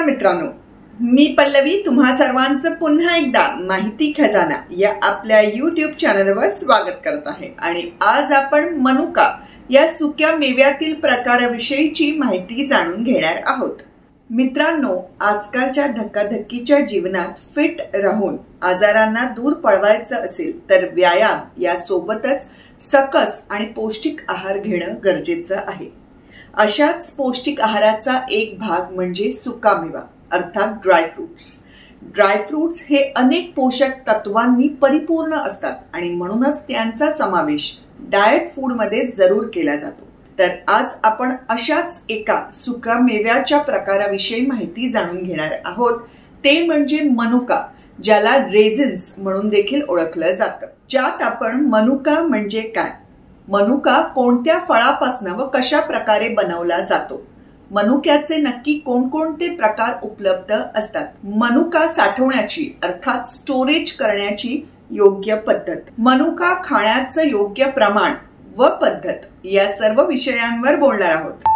नमस्कार मित्रांनो, मी पल्लवी तुम्हा सर्वांचं पुन्हा एकदा माहिती खजाना या आपल्या YouTube चॅनलवर स्वागत करत आहे। आणि आज आपण मनुका या सुक्या मेव्यातील प्रकाराविषयीची माहिती जाणून घेणार आहोत। मित्रांनो, आजकालच्या धक्काधक्कीच्या जीवनात फिट राहून आजारांना दूर पळवायचं असेल तर व्यायाम या सोबतच सकस आणि पौष्टिक आहार घेणं गरजेचं आहे। अशाच पौष्टिक आहाराचा एक भाग म्हणजे सुकामेवा अर्थात ड्रायफ्रुट्स। ड्रायफ्रुट्स हे अनेक पोषक तत्वांनी परिपूर्ण असतात आणि म्हणूनच त्यांचा समावेश डाएट फूड मध्ये जरूर केला जातो। तर आज आपण अशाच एका सुकामेव्याच्या प्रकाराविषयी माहिती जाणून घेणार आहोत, ते म्हणजे मनुका, ज्याला रेझिन्स म्हणून देखील ओळखलं जातं। ज्यात आपण मनुका म्हणजे काय, मनुका कोणत्या फळापासून व कशा प्रकारे बनवला जातो, मनुक्याचे नक्की कोणकोणते प्रकार उपलब्ध असतात, मनुका साठवण्याची अर्थात स्टोरेज करण्याची योग्य पद्धत, मनुका खाण्याचं योग्य प्रमाण व पद्धत या सर्व विषयांवर बोलणार आहोत।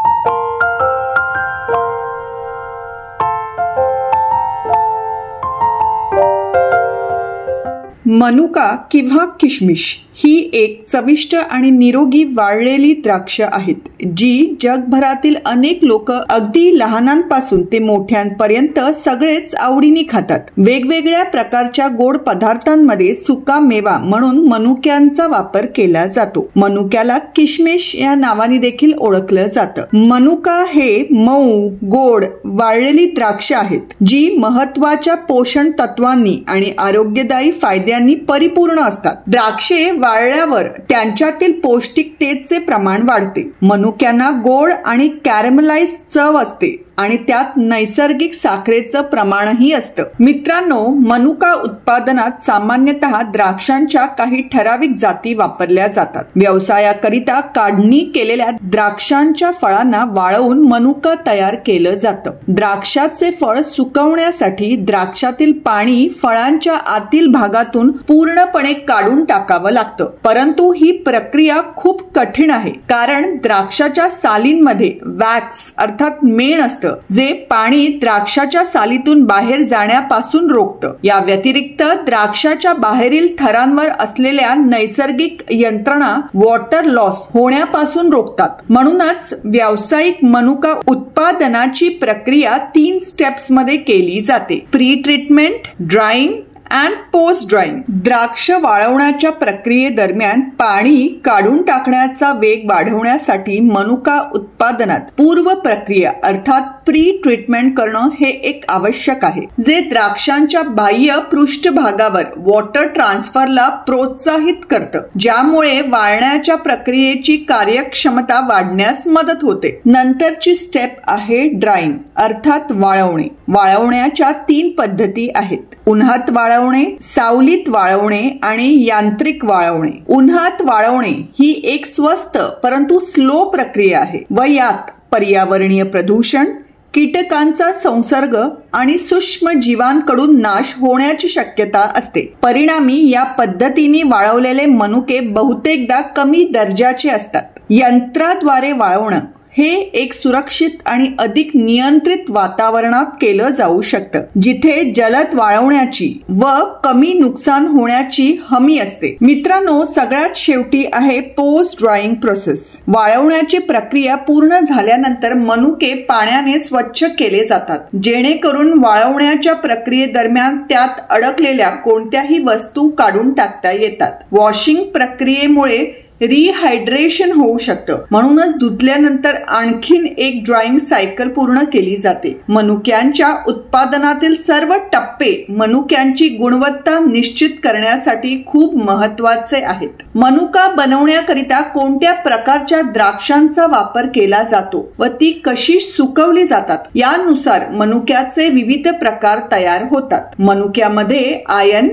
मनुका किंवा किशमिश ही एक चविष्ट आणि निरोगी वाळलेली द्राक्ष आहेत, जी जगभरातील अनेक लोक अगदी लहानांपासून ते मोठ्यांपर्यंत सगळेच आवडीने खातात। वेगवेगळ्या प्रकारच्या गोड पदार्थांमध्ये सुका मेवा म्हणून मनुक्यांचा वापर केला जातो। मनुक्याला किशमिश या नावाने देखील ओळखलं जातं। मनुका हे मऊ, गोड, वाळलेली द्राक्ष आहेत, जी महत्वाच्या पोषण तत्वांनी आणि आरोग्यदायी फायद्यांनी परिपूर्ण असतात। द्राक्षे वाळल्यावर त्यांच्यातील पौष्टिकतेचे प्रमाण वाढते। मनुक्यांना गोड आणि कॅरमलाइज चव असते आणि त्यात नैसर्गिक साखरेचं प्रमाणही असतं। मित्रांनो, मनुका उत्पादनात सामान्यतः द्राक्षांच्या काही ठराविक जाती वापरल्या जातात। व्यवसायाकरिता काढणी केलेल्या द्राक्षांच्या फळांना वाळवून मनुका तयार केलं जातं। द्राक्षाचे फळ सुकवण्यासाठी द्राक्षातील पाणी फळांच्या आतील भागातून पूर्णपणे काढून टाकावं लागतं, परंतु ही प्रक्रिया खूप कठीण आहे, कारण द्राक्षाच्या सालींमध्ये वॅक्स अर्थात मेण असतं, जे पाणी द्राक्षाच्या सालीतून बाहेर जाण्यापासून रोखतं। या व्यतिरिक्त द्राक्षाच्या बाहेरील थरांवर असलेल्या नैसर्गिक यंत्रणा वॉटर लॉस होण्यापासून रोखतात। म्हणूनच व्यावसायिक मनुका उत्पादनाची प्रक्रिया 3 स्टेप्स मध्ये केली जाते: pre treatment, drawing and post drawing. द्राक्ष वाळवण्याच्या प्रक्रियेदरम्यान पाणी काढून टाकण्याचा वेग वाढवण्यासाठी मनुका उत्पादनात पूर्व प्रक्रिया अर्थात प्री ट्रीटमेंट करणं हे एक आवश्यक आहे, जे द्राक्षांच्या बाह्य पृष्ठभागावर वॉटर ट्रान्सफरला प्रोत्साहित करतं, ज्यामुळे वाळण्याच्या प्रक्रियेची कार्यक्षमता वाढण्यास मदत होते। नंतरची स्टेप आहे ड्राइंग अर्थात वाळवणे। वाळवण्याच्या 3 पद्धती आहेत: उन्हात वाळवणे, सावलीत वाळवणे आणि यांत्रिक वाळवणे। उन्हात वाळवणे ही एक स्वस्त परंतु स्लो प्रक्रिया आहे व यात पर्यावरणीय प्रदूषण, कीटकांचा संसर्ग आणि सूक्ष्म जीवांकडून नाश होण्याची शक्यता असते। परिणामी या पद्धतीने वाळवलेले मनुके बहुतेकदा कमी दर्जाचे असतात। यंत्राद्वारे वाळवणं हे एक सुरक्षित आणि अधिक नियंत्रित वातावरणात केलं जाऊ शकतं, जिथे जलद वाळवण्याची व कमी नुकसान होण्याची हमी असते। मित्रांनो, सगळ्यात शेवटी आहे पोस्ट ड्राइंग प्रोसेस। वाळवण्याची प्रक्रिया पूर्ण झाल्यानंतर मनुके पाण्याने स्वच्छ केले जातात, जेणेकरून वाळवण्याच्या प्रक्रियेदरम्यान त्यात अडकलेल्या कोणत्याही वस्तू काढून टाकता येतात। वॉशिंग प्रक्रियेमुळे रिहायड्रेशन होऊ शकतं, म्हणूनच धुतल्यानंतर आणखीन एक ड्राइंग सायकल पूर्ण केली जाते। मनुक्यांच्या उत्पादनातील सर्व टप्पे मनुक्यांची गुणवत्ता निश्चित करण्यासाठी खूप महत्वाचे आहेत। मनुका बनवण्याकरिता कोणत्या प्रकारच्या द्राक्षांचा वापर केला जातो व ती कशी सुकवली जातात यानुसार मनुक्याचे विविध प्रकार तयार होतात। मनुक्यामध्ये iron,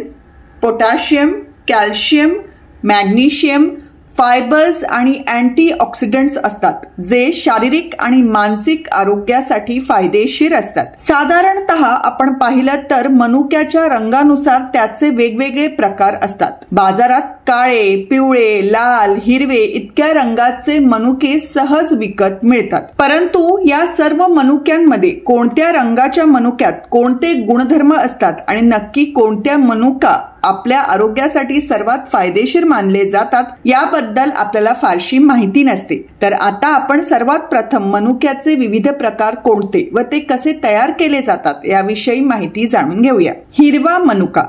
potassium, calcium, magnesium, fibres आणि अँटीऑक्सिडंट्स असतात, जे शारीरिक आणि मानसिक आरोग्यासाठी फायदेशीर असतात। साधारणतः आपण पाहिलं तर मनुक्याच्या रंगानुसार त्याचे वेगवेगळे प्रकार असतात। बाजारात काळे, पिवळे, लाल, हिरवे इतक्या रंगाचे मनुके सहज विकत मिळतात. परंतु या सर्व मनुक्यांमध्ये कोणत्या रंगाच्या मनुक्यात कोणते गुणधर्म असतात आणि नक्की कोणत्या मनुका आपल्या आरोग्यासाठी सर्वात फायदेशीर मानले जातात याबद्दल आपल्याला फारशी माहिती नसते. तर आता आपण सर्वात प्रथम मनुक्याचे विविध प्रकार कोणते व ते कसे तयार केले जातात याविषयी माहिती जाणून घेऊया. हिरवा मनुका.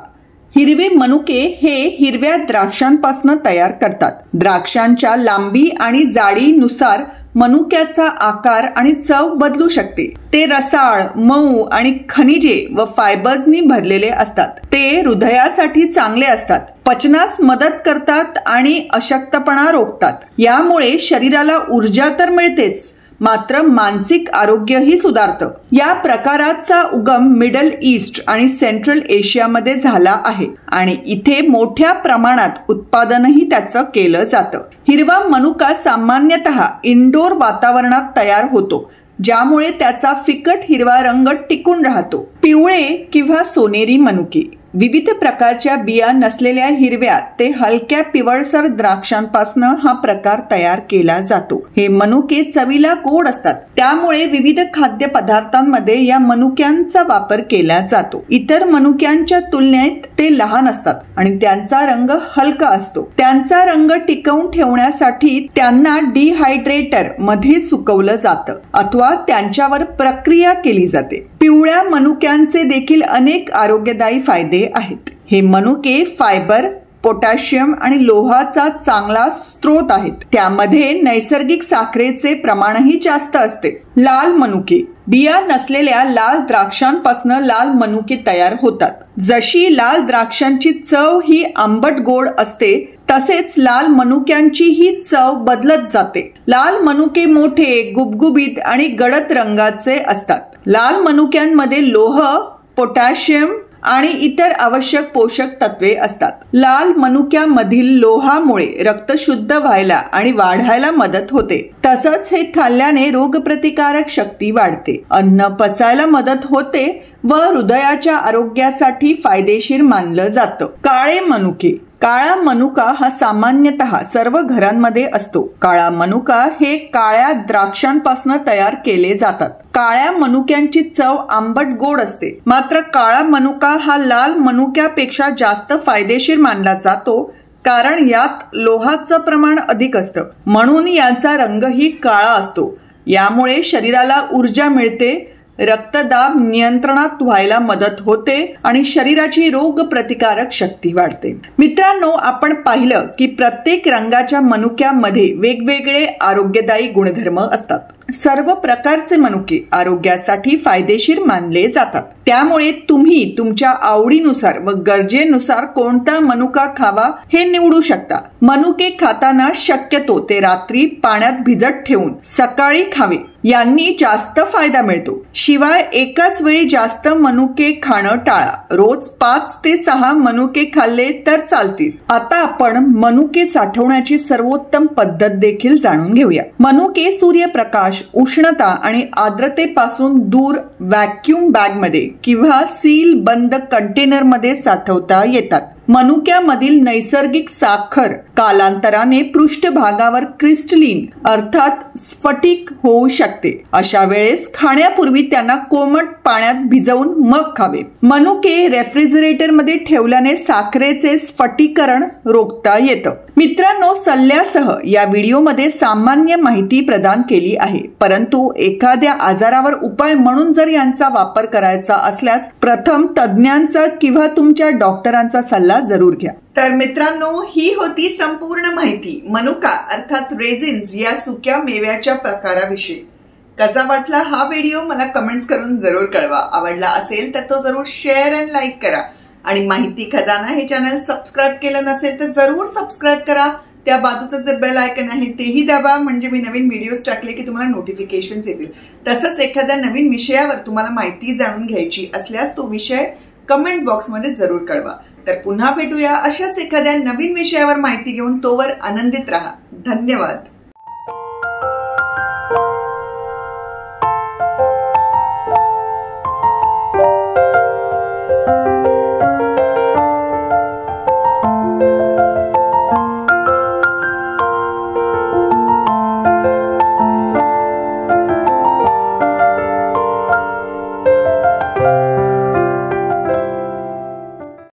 हिरवे मनुके हे हिरव्या द्राक्षांपासून तयार करतात. द्राक्षांच्या लांबी आणि जाडीनुसार मनुक्याचा आकार आणि चव बदलू शकते. ते रसाळ, मऊ आणि खनिजे व फायबर्सनी भरलेले असतात. ते हृदयासाठी चांगले असतात, पचनास मदत करतात आणि अशक्तपणा रोखतात. यामुळे शरीराला ऊर्जा तर मिळतेच, मात्र मानसिक आरोग्यही सुधारतं. या प्रकाराचा उगम मिडल ईस्ट आणि सेंट्रल एशियामध्ये झाला आहे आणि इथे मोठ्या प्रमाणात उत्पादनही त्याचं केलं जातं. हिरवा मनुका सामान्यतः इंडोर वातावरणात तयार होतो, ज्यामुळे त्याचा फिकट हिरवा रंग टिकून राहतो. पिवळे किंवा सोनेरी मनुके. विविध प्रकारच्या बिया नसलेल्या हिरव्या ते हलक्या पिवळसर द्राक्षांपासून हा प्रकार तयार केला जातो. हे मनुके चवीला गोड असतात, त्यामुळे विविध खाद्य पदार्थांमध्ये या मनुक्यांचा वापर केला जातो. इतर मनुक्यांच्या तुलनेत ते लहान असतात आणि त्यांचा रंग हलका असतो. त्यांचा रंग टिकवून ठेवण्यासाठी त्यांना डिहायड्रेटर मध्ये सुकवलं जातं अथवा त्यांच्यावर प्रक्रिया केली जाते. पिवळ्या मनुक्यांचे देखील अनेक आरोग्यदायी फायदे आहेत. हे मनुके फायबर, पोटॅशियम आणि लोहाचा चांगला स्रोत आहेत. त्यामध्ये नैसर्गिक साखरेचे प्रमाणही जास्त असते. लाल मनुके. बिया नसलेल्या लाल द्राक्षांपासून लाल मनुके तयार होतात. जशी लाल द्राक्षांची चव ही आंबट गोड असते, तसेच लाल मनुक्यांची ही चव बदलत जाते. लाल मनुके मोठे, गुबगुबीत आणि गडद रंगाचे असतात. लाल मनुक्यांमध्ये लोह, पोटॅशियम आणि इतर आवश्यक पोषक तत्वे असतात. लाल मनुक्यामधील लोहामुळे रक्त शुद्ध व्हायला आणि वाढायला मदत होते. तसंच हे खाल्ल्याने रोगप्रतिकारक शक्ती वाढते, अन्न पचायला मदत होते व हृदयाच्या आरोग्यासाठी फायदेशीर मानलं जातं. काळे मनुके. काळा मनुका हा सामान्यतः सर्व घरांमध्ये असतो. काळा मनुका हे काळ्या द्राक्षांपासून तयार केले जातात. काळ्या मनुक्यांची चव आंबट गोड असते, मात्र काळा मनुका हा लाल मनुक्यापेक्षा जास्त फायदेशीर मानला जातो, कारण यात लोहाचं प्रमाण अधिक असतं, म्हणून याचा रंगही काळा असतो. यामुळे शरीराला ऊर्जा मिळते, रक्तदाब नियंत्रणात व्हायला मदत होते आणि शरीराची रोग प्रतिकारक शक्ती वाढते. मित्रांनो, आपण पाहिलं की प्रत्येक रंगाच्या मनुक्यामध्ये वेगवेगळे आरोग्यदायी गुणधर्म असतात. सर्व प्रकारचे मनुके आरोग्यासाठी फायदेशीर मानले जातात. त्यामुळे तुम्ही तुमच्या आवडीनुसार व गरजेनुसार कोणता मनुका खावा हे निवडू शकता. मनुके खाताना शक्यतो ते रात्री पाण्यात भिजत ठेवून सकाळी खावे, यांनी जास्त फायदा मिळतो. शिवाय एकाच वेळी जास्त मनुके खाणं टाळा. रोज 5 ते 6 मनुके खाल्ले तर चालतील. आता आपण मनुके साठवण्याची सर्वोत्तम पद्धत देखील जाणून घेऊया. मनुके सूर्यप्रकाश, उष्णता आणि आर्द्रतेपासून दूर व्हॅक्यूम बॅग मध्ये किंवा सील बंद कंटेनर मध्ये साठवता येतात. मनुक्यामधील नैसर्गिक साखर कालांतराने पृष्ठभागावर क्रिस्टलीन अर्थात स्फटिक होऊ शकते. अशा वेळेस खाण्यापूर्वी त्यांना कोमट पाण्यात भिजवून मग खावे. मनुके रेफ्रिजरेटर मध्ये ठेवल्याने साखरेचे स्फटिकरण रोखता येतं. मित्रांनो, सल्ल्यासह या व्हिडिओमध्ये सामान्य माहिती प्रदान केली आहे, परंतु एखाद्या आजारावर उपाय म्हणून जर यांचा वापर करायचा असल्यास प्रथम तज्ञांचा किंवा तुमच्या डॉक्टरांचा सल्ला जरूर घ्या. तर मित्रांनो, ही होती संपूर्ण माहिती मनुका अर्थात रेझिन्स या सुक्या मेव्याच्या प्रकाराविषयी. कसा वाटला हा व्हिडिओ मला कमेंट्स करून जरूर कळवा. आवडला असेल तर तो जरूर शेअर आणि लाईक करा आणि माहिती खजाना हे चॅनल सबस्क्राईब केलं नसेल तर जरूर सबस्क्राईब करा. त्या बाजूचं जे बेल आयकन आहे तेही दाबा, म्हणजे मी नवीन व्हिडिओज टाकले की तुम्हाला नोटिफिकेशन्स येतील. तसंच एखाद्या नवीन विषयावर तुम्हाला माहिती जाणून घ्यायची असल्यास तो विषय कमेंट बॉक्समध्ये जरूर कळवा. तर पुन्हा भेटूया अशाच एखाद्या नवीन विषयावर माहिती घेऊन. तोवर आनंदित राहा. धन्यवाद. आहे.